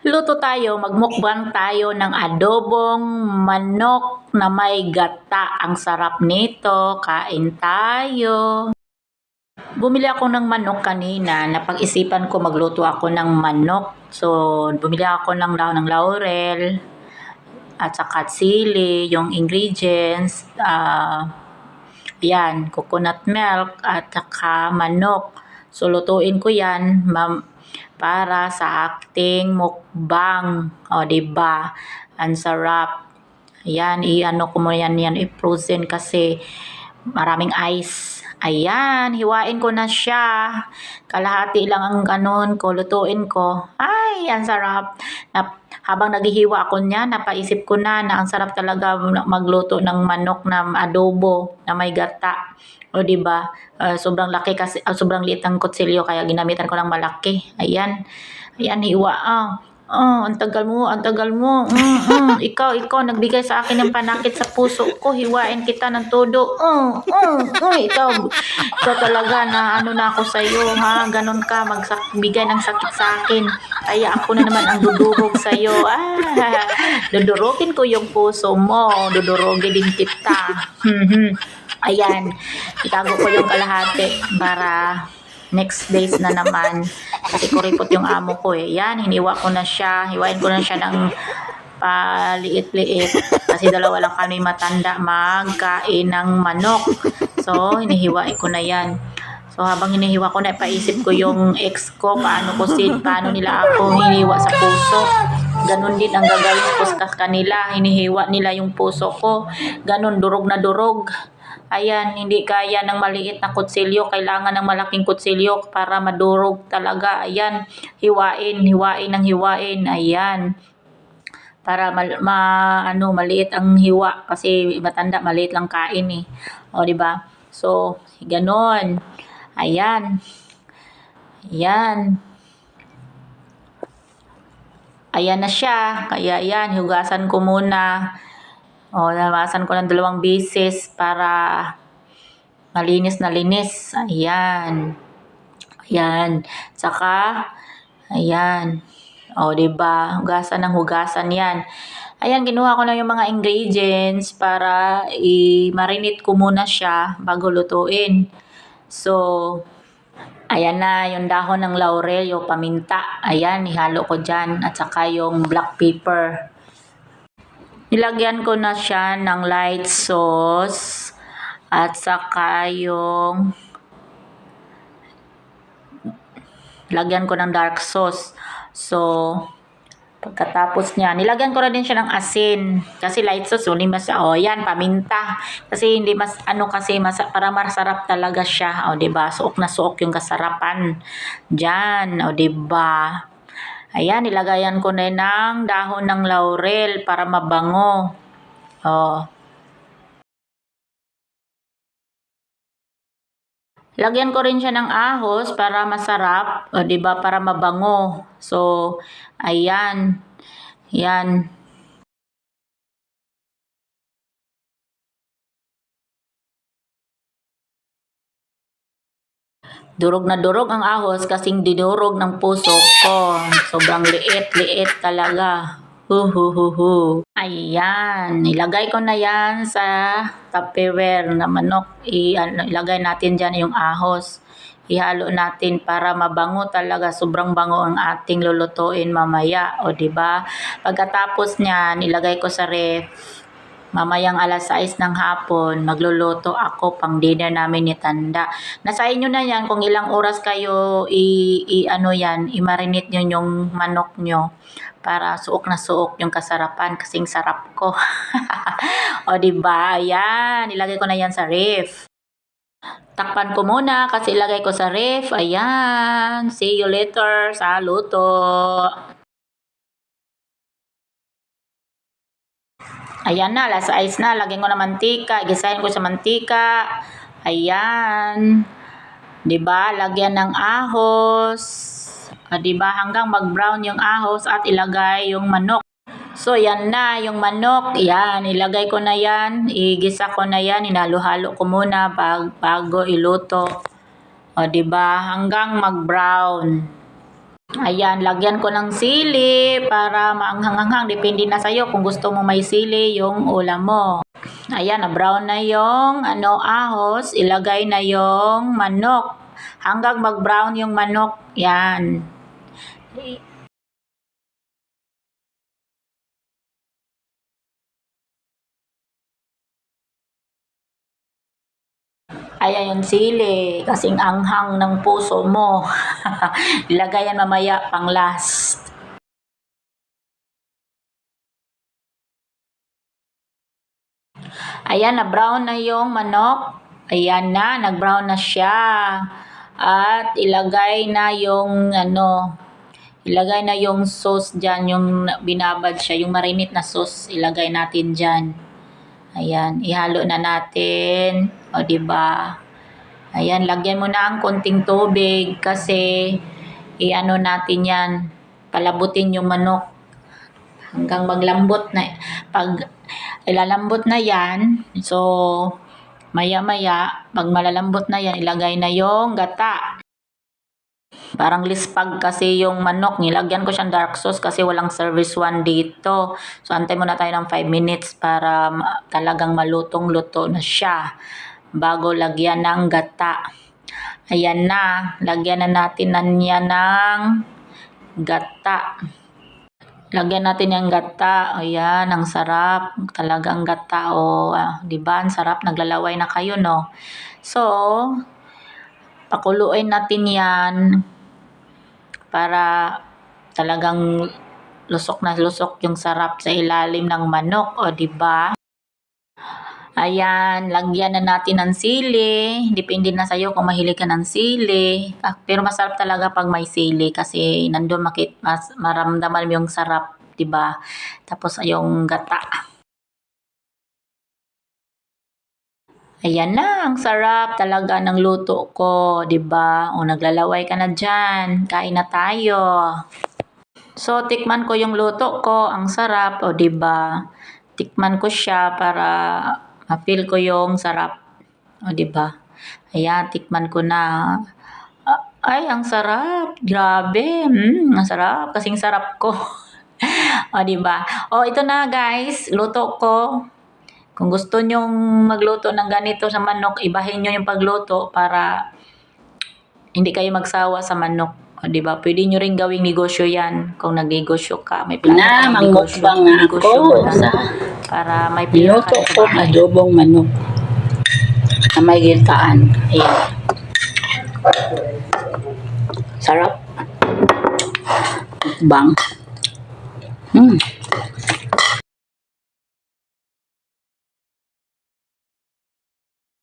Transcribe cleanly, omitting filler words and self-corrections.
Luto tayo, magmukbang tayo ng adobong manok na may gata. Ang sarap nito, kain tayo. Bumili ako ng manok kanina, napag-isipan ko magluto ako ng manok. So, bumili ako ng dahon ng laurel, at saka sili, yung ingredients, yan, coconut milk, at saka manok. So, lutuin ko yan, para sa ating mukbang. O, diba? Ang sarap. Ayan, i-ano ko mo yan, i-frozen kasi maraming ice. Ayan, hiwain ko na siya. Kalahati lang ang ganon ko, lutuin ko. Ay, ang sarap. Habang naghihiwa ako niya, napaisip ko na ang sarap talaga magluto ng manok na adobo na may gata. O diba? Sobrang laki kasi, sobrang liit ang kutsilyo kaya ginamitan ko ng malaki. Ayan. Ayan, hiwa. Ang tagal mo, ang tagal mo. Ikaw, nagbigay sa akin ng panakit sa puso ko. Hiwain kita ng todo. Ikaw talaga na ano na ako sa'yo, ha? Ganon ka, magbigay ng sakit sa akin. Kaya ako na naman ang dudurog sa'yo. Dudurogin ko yung puso mo. Dudurogin din kita. Ayan, itago ko yung kalahati para next days na naman. Kasi kuripot yung amo ko eh. Yan, hiniwa ko na siya. Hiwain ko na siya ng paliit-liit. Kasi dalawa lang kami matanda magkain ng manok. So, hinihiwain ko na yan. So, habang hinihiwa ko na, paisip ko yung ex ko, paano nila ako hinihiwa sa puso. Ganon din ang gagawin ko sa kanila. Hinihiwa nila yung puso ko. Ganon, durog na durog. Ayan, hindi kaya ng maliit na kutsilyo. Kailangan ng malaking kutsilyo para madurog talaga. Ayan, hiwain ng hiwain. Ayan. Para maliit ang hiwa. Kasi matanda, maliit lang kain eh. O, diba? So, ganon. Ayan. Ayan. Ayan na siya. Kaya ayan, hugasan ko muna. O, namasan ko ng 2 beses para malinis na linis. Ayan. Ayan. Saka, ayan. O, diba? Hugasan ng hugasan yan. Ayan, kinuha ko na yung mga ingredients para i-marinate ko muna siya bago lutuin. So, ayan na yung dahon ng laurel, yung paminta. Ayan, ihalo ko dyan. At saka yung black pepper. Nilagyan ko na siya ng light sauce at saka yung lagyan ko ng dark sauce. So, pagkatapos niya, nilagyan ko na din siya ng asin kasi light sauce, hindi mas, yan, paminta. Kasi hindi mas, para masarap talaga siya. Diba? Suok na suok yung kasarapan. Diyan, diba? Ayan, nilagayan ko na ng dahon ng laurel para mabango. Lagyan ko rin siya ng ahos para masarap, diba? Para mabango. So, ayan. Yan. Durog na durog ang ahos kasing dinurog ng puso ko. Sobrang liit talaga. Ayan, ilagay ko na yan sa Tupperware na manok. Ilagay natin dyan yung ahos. Ihalo natin para mabango talaga. Sobrang bango ang ating lulutuin mamaya. O, diba? Pagkatapos niyan, ilagay ko sa ref. Mamayang 6:00 ng hapon, magluluto ako pang dinner namin ni Tanda. Nasa inyo na yan kung ilang oras kayo i-marinate nyo yung manok nyo para suok na suok yung kasarapan kasing sarap ko. O, diba? Ayan, ilagay ko na yan sa ref. Takpan ko muna kasi ilagay ko sa ref. Ayan, see you later sa luto. Ayan na, 6:00 na. Lagyan ko na mantika. Gisahin ko sa mantika. Ayan. Diba? Lagyan ng ahos. Diba? Hanggang mag-brown yung ahos at ilagay yung manok. So, yan na. Yung manok. Yan. Ilagay ko na yan. Igisa ko na yan. Hinalo-halo ko muna bago iluto. O, diba? Hanggang mag-brown. Ayan, lagyan ko ng sili para maanghang-anghang. Depende na sa'yo kung gusto mo may sili yung ulam mo. Ayan, na-brown na yung ahos. Ilagay na yung manok. Hanggang mag-brown yung manok. Yan. Ayan yung sili. Kasing anghang ng puso mo. Ilagay yan mamaya pang last. Ayan, na-brown na yung manok. Ayan na, nag-brown na siya. At ilagay na yung ilagay na yung sauce dyan, yung binabad siya, yung marinate na sauce, ilagay natin dyan. Ayan, ihalo na natin. O, diba? Ayan, lagyan mo na ang konting tubig kasi i-ano natin yan, palabutin yung manok hanggang maglambot na. Pag ilalambot na yan, so maya-maya, pag malalambot na yan, ilagay na yung gata. Parang lispag kasi yung manok. Nilagyan ko siyang dark sauce kasi walang service one dito. So, antay muna tayo ng 5 minutes para talagang malutong-luto na siya bago lagyan ng gata. Ayan na. Lagyan na natin yan ng gata. Lagyan natin yung gata. Ayan, ang sarap. Talagang gata. O, diba? Ang sarap. Naglalaway na kayo, no? So, pakuluin natin yan para talagang lusok na lusok yung sarap sa ilalim ng manok. O, diba? Ayan, lagyan na natin ng sili. Depende na sa'yo kung mahilig ka ng sili. Pero masarap talaga pag may sili kasi nandun maramdaman mo yung sarap, diba? Tapos yung gata. Ayan na, ang sarap talaga ng luto ko, diba? O, naglalaway ka na dyan. Kain na tayo. So, tikman ko yung luto ko. Ang sarap, o, diba? Tikman ko siya para ma-feel ko yung sarap. O, diba? Ayan, tikman ko na. Ay, ang sarap. Grabe. Ang sarap. Kasing sarap ko. O, diba? O, ito na guys. Luto ko. Kung gusto nyong magluto ng ganito sa manok, ibahin nyo yung pagluto para hindi kayo magsawa sa manok. O, diba? Pwede nyo rin gawing negosyo yan. Kung nag-negosyo ka, may plano ka ng negosyo. Ako sa para may pera ka niluto sa ko bahay. adobong manok na may gintaan. Ayan. Sarap. Bang.